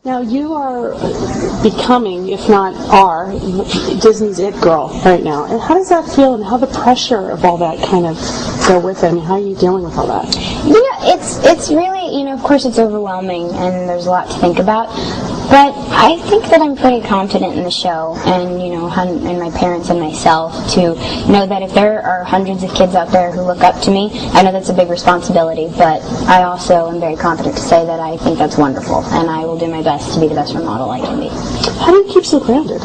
Now you are becoming, if not are, Disney's it girl right now. And how does that feel, and how the pressure of all that kind of go with it? I mean, how are you dealing with all that? Yeah, it's really, of course it's overwhelming and there's a lot to think about. But I think that I'm pretty confident in the show and, and my parents and myself to know that if there are hundreds of kids out there who look up to me, I know that's a big responsibility, but I also am very confident to say that I think that's wonderful and I will do my best to be the best role model I can be. How do you keep so grounded?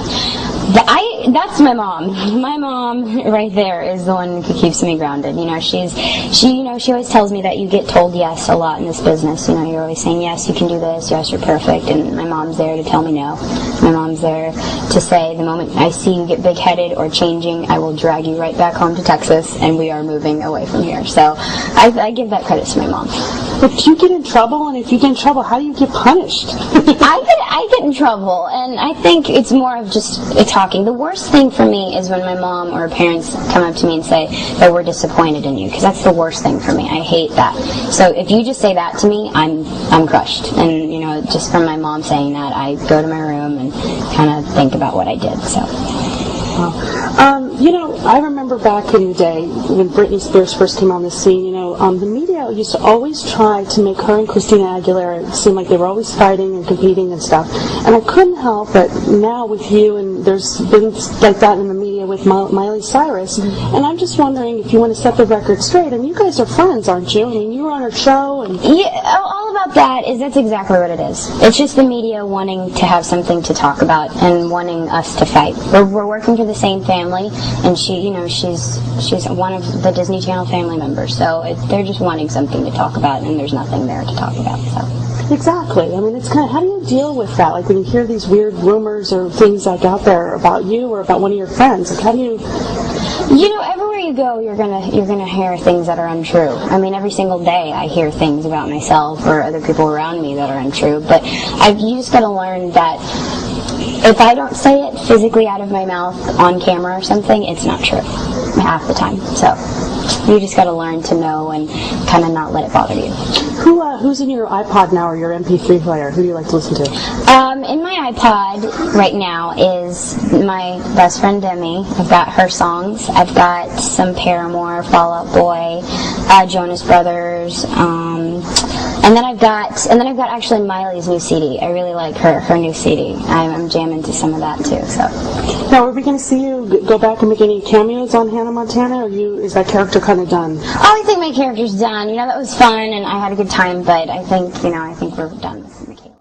That's my mom. My mom right there is the one who keeps me grounded. She always tells me that you get told yes a lot in this business. You're always saying yes, you can do this, yes, you're perfect, and my mom's there to tell me no. My mom's there to say the moment I see you get big-headed or changing, I will drag you right back home to Texas, and we are moving away from here. So I give that credit to my mom. But do you get in trouble? And if you get in trouble, how do you get punished? I get in trouble, and I think it's more of just talking. The worst thing for me is when my mom or parents come up to me and say that we're disappointed in you, because that's the worst thing for me. I hate that. So if you just say that to me, I'm crushed. And just from my mom saying that, I go to my room and kind of think about what I did. So. I remember back in the day when Britney Spears first came on the scene, the media used to always try to make her and Christina Aguilera seem like they were always fighting and competing and stuff. And I couldn't help but now with you, and there's been like that in the media with Miley Cyrus, and I'm just wondering if you want to set the record straight. And you guys are friends, aren't you? I mean, you were on her show. And yeah, all about that is that's exactly what it is. It's just the media wanting to have something to talk about and wanting us to fight. We're working for the same family, and she's one of the Disney Channel family members, so they're just wanting something to talk about, and there's nothing there to talk about. So. Exactly. I mean, it's kind of, how do you deal with that? Like when you hear these weird rumors or things like out there about you or about one of your friends, like how do you? Everywhere you go, you're gonna hear things that are untrue. I mean, every single day I hear things about myself or other people around me that are untrue. But you just got to learn that if I don't say it physically out of my mouth on camera or something, it's not true half the time. So you just got to learn to know and kind of not let it bother you. Who's in your iPod now or your MP3 player? Who do you like to listen to? In my iPod right now is my best friend Demi. I've got her songs. I've got some Paramore, Fall Out Boy, Jonas Brothers, and then I've got actually Miley's new CD. I really like her new CD. I'm jamming to some of that too. So. Now, are we going to see you go back and make any cameos on Hannah Montana, or is that character kind of done? Oh, I think my character's done. That was fun, and I had a good time. But I think we're done.